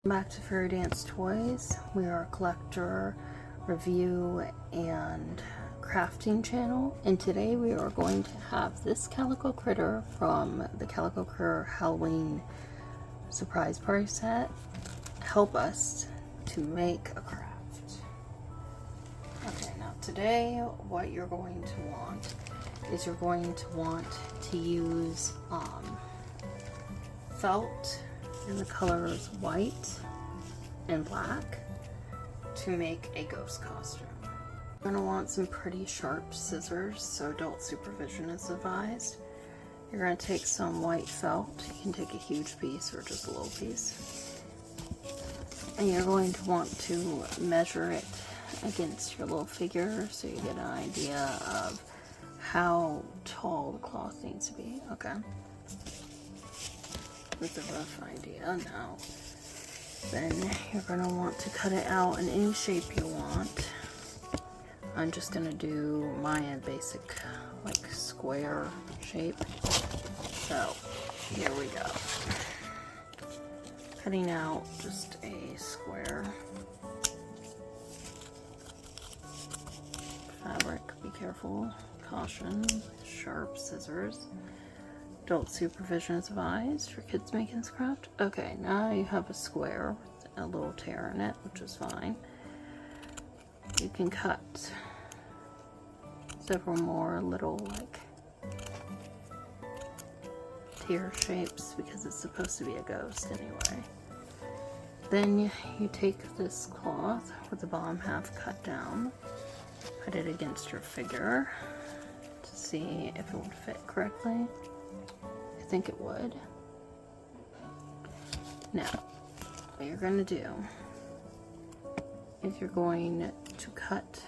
Back to Fairy Dance Toys. We are a collector, review, and crafting channel, and today we are going to have this calico critter from the Calico Critter Halloween surprise party set help us to make a craft. Okay, now today what you're going to want is you're going to want to use felt in the colors white and black to make a ghost costume. You're going to want some pretty sharp scissors, so adult supervision is advised. You're going to take some white felt. You can take a huge piece or just a little piece. And you're going to want to measure it against your little figure so you get an idea of how tall the cloth needs to be. Okay. With a rough idea now. Then you're going to want to cut it out in any shape you want. I'm just going to do my basic like square shape. So here we go. Cutting out just a square. Fabric, be careful. Caution, sharp scissors. Adult supervision is advised for kids making this craft. Okay, now you have a square with a little tear in it, which is fine. You can cut several more little like tear shapes because it's supposed to be a ghost anyway. Then you take this cloth with the bottom half cut down, put it against your figure to see if it would fit correctly. I think it would. Now, what you're going to do is you're going to cut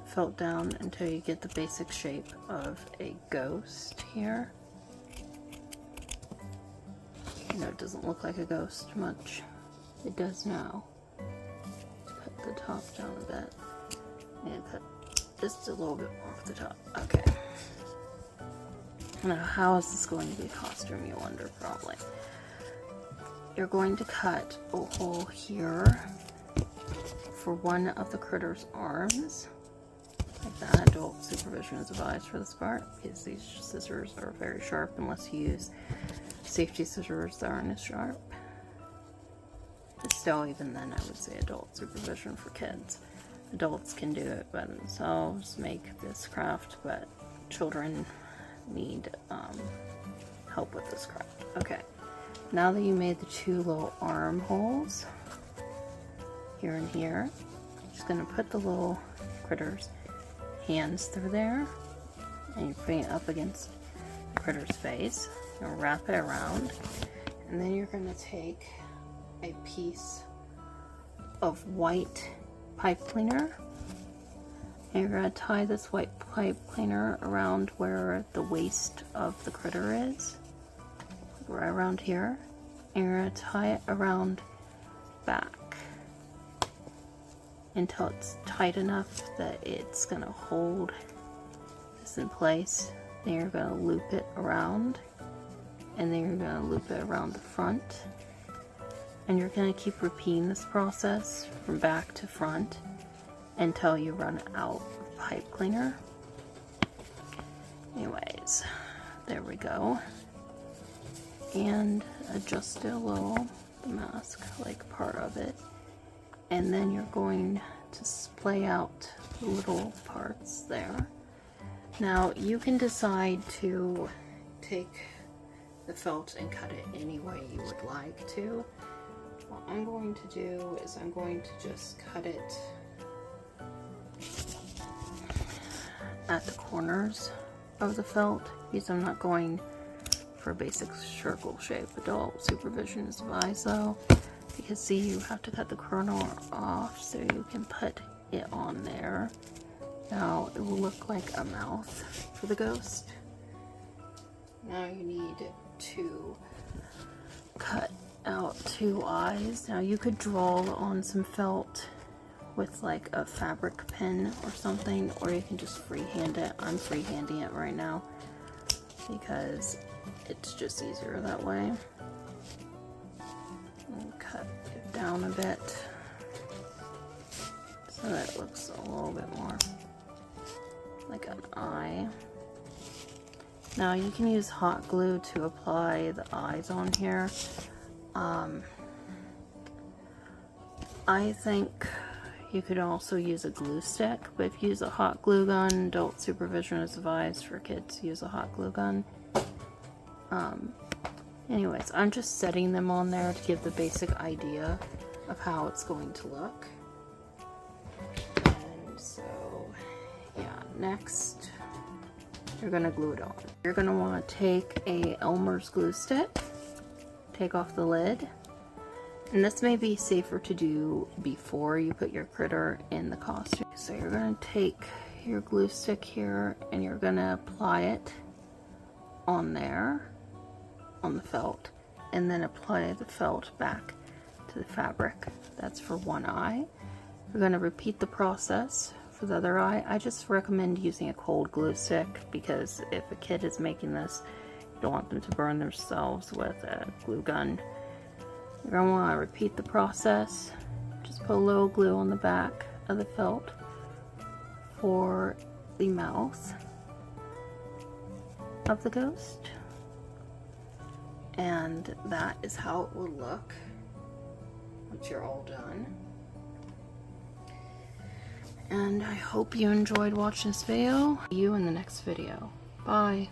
felt down until you get the basic shape of a ghost here. You know, it doesn't look like a ghost much. It does now. Cut the top down a bit and cut just a little bit more off the top. Okay. Now, how is this going to be a costume, you wonder, probably. You're going to cut a hole here for one of the critter's arms. Like that. Adult supervision is advised for this part because these scissors are very sharp unless you use safety scissors that aren't as sharp. But still, even then, I would say adult supervision for kids. Adults can do it by themselves, make this craft, but children need help with this craft. Okay, now that you made the two little arm holes here and here, I'm just going to put the little critter's hands through there, and you bring it up against the critter's face. You're going to wrap it around, and then you're going to take a piece of white pipe cleaner. And you're going to tie this white pipe cleaner around where the waist of the critter is, right around here, and you're going to tie it around back until it's tight enough that it's going to hold this in place. Then you're going to loop it around, and then you're going to loop it around the front, and you're going to keep repeating this process from back to front until you run out of pipe cleaner. Anyways, there we go. And adjust it a little, the mask, like part of it. And then you're going to splay out the little parts there. Now, you can decide to take the felt and cut it any way you would like to. What I'm going to do is I'm going to just cut it at the corners of the felt because I'm not going for a basic circle shape. Adult supervision is advised though, because see, you have to cut the corner off so you can put it on there. Now it will look like a mouth for the ghost. Now you need to cut out two eyes. Now you could drawl on some felt with like a fabric pen or something, or you can just freehand it. I'm freehanding it right now because it's just easier that way. And cut down a bit so that it looks a little bit more like an eye. Now you can use hot glue to apply the eyes on here. I think you could also use a glue stick, but if you use a hot glue gun, adult supervision is advised for kids to use a hot glue gun. Anyways, I'm just setting them on there to give the basic idea of how it's going to look. And so, yeah, next you're going to glue it on. You're going to want to take a Elmer's glue stick, take off the lid, and this may be safer to do before you put your critter in the costume. So you're going to take your glue stick here and you're going to apply it on there, on the felt, and then apply the felt back to the fabric. That's for one eye. You're going to repeat the process for the other eye. I just recommend using a cold glue stick because if a kid is making this, you don't want them to burn themselves with a glue gun. You're going to want to repeat the process. Just put a little glue on the back of the felt for the mouth of the ghost. And that is how it will look once you're all done. And I hope you enjoyed watching this video. See you in the next video. Bye.